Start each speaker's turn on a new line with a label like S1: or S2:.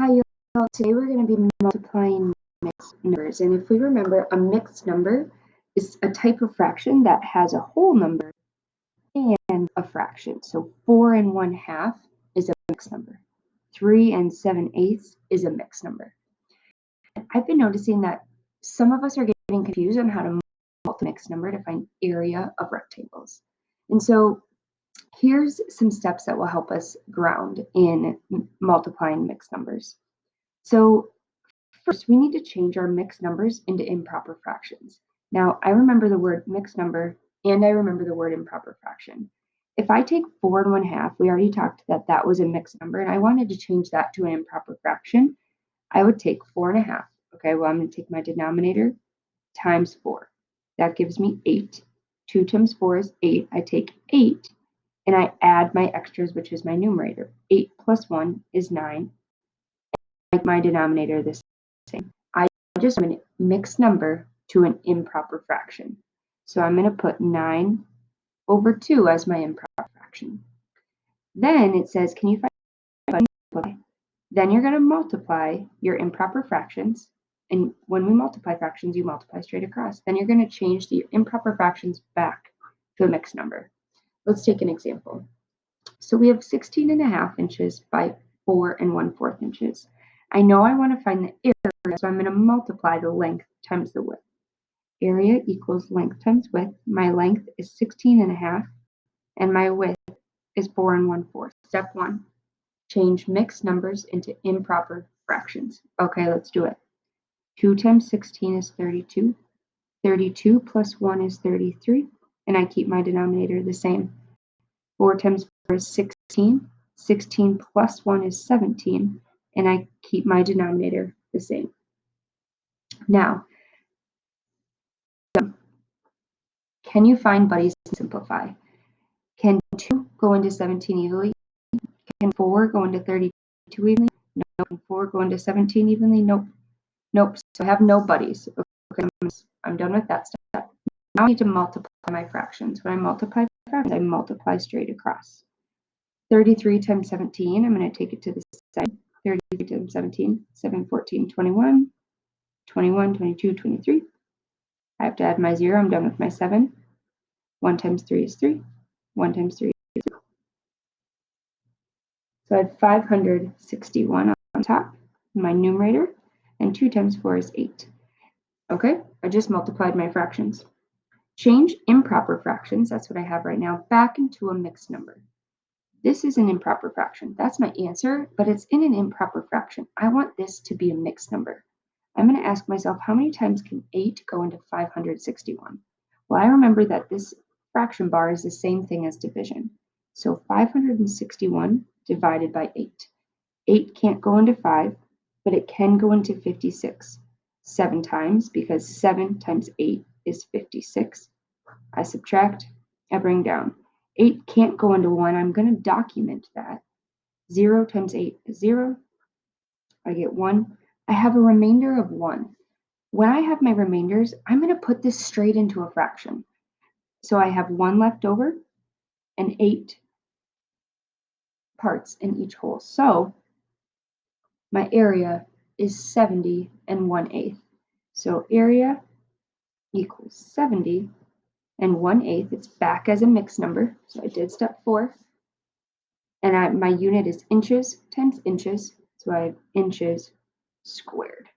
S1: Hi, y'all. Today we're going to be multiplying mixed numbers. And if we remember, a mixed number is a type of fraction that has a whole number and a fraction. So 4 and 1/2 is a mixed number. 3 and 7/8 is a mixed number. I've been noticing that some of us are getting confused on how to multiply a mixed number to find area of rectangles. And so here's some steps that will help us ground in multiplying mixed numbers. So first, we need to change our mixed numbers into improper fractions. Now, I remember the word mixed number and I remember the word improper fraction. If I take 4 and 1/2, we already talked that was a mixed number, and I wanted to change that to an improper fraction, I would take 4 and 1/2. Okay, well, I'm going to take my denominator times 4. That gives me 8. 2 times 4 is 8. I take 8 and I add my extras, which is my numerator. 8 plus 1 is 9. Make my denominator the same. I just am a mixed number to an improper fraction. So I'm going to put 9 over 2 as my improper fraction. Then it says, can you find multiply? Then you're going to multiply your improper fractions. And when we multiply fractions, you multiply straight across. Then you're going to change the improper fractions back to a mixed number. Let's take an example. So we have 16.5 inches by 4 1/4 inches. I know I want to find the area, so I'm going to multiply the length times the width. Area equals length times width. My length is 16.5 and my width is 4 1/4. Step 1, change mixed numbers into improper fractions. Okay, let's do it. 2 times 16 is 32. 32 plus 1 is 33, and I keep my denominator the same. 4 times 4 is 16. 16 plus 1 is 17, and I keep my denominator the same. Now, can you find buddies and simplify? Can 2 go into 17 evenly? Can 4 go into 32 evenly? No. Can 4 go into 17 evenly? Nope. Nope. So I have no buddies. Okay, I'm done with that step. Now I need to multiply my fractions. When I multiply fractions, I multiply straight across. 33 times 17, I'm going to take it to the side. 33 times 17, 7, 14, 21, 21, 22, 23. I have to add my 0. I'm done with my 7. 1 times 3 is 3. 1 times 3 is 3. So I have 561 on top, my numerator, and 2 times 4 is 8. Okay, I just multiplied my fractions. Change improper fractions, that's what I have right now, back into a mixed number. This is an improper fraction. That's my answer, but it's in an improper fraction. I want this to be a mixed number. I'm going to ask myself, how many times can 8 go into 561? Well, I remember that this fraction bar is the same thing as division. So 561 divided by 8. 8 can't go into 5, but it can go into 56. 7 times, because 7 times 8 is 56. I subtract, I bring down. 8 can't go into 1. I'm going to document that. 0 times 8 is 0. I get 1. I have a remainder of 1. When I have my remainders, I'm going to put this straight into a fraction. So I have 1 left over and 8 parts in each whole. So my area is 70 and 1/8. So area equals 70 and 1/8. It's back as a mixed number. So I did step 4. And my unit is inches times inches. So I have inches squared.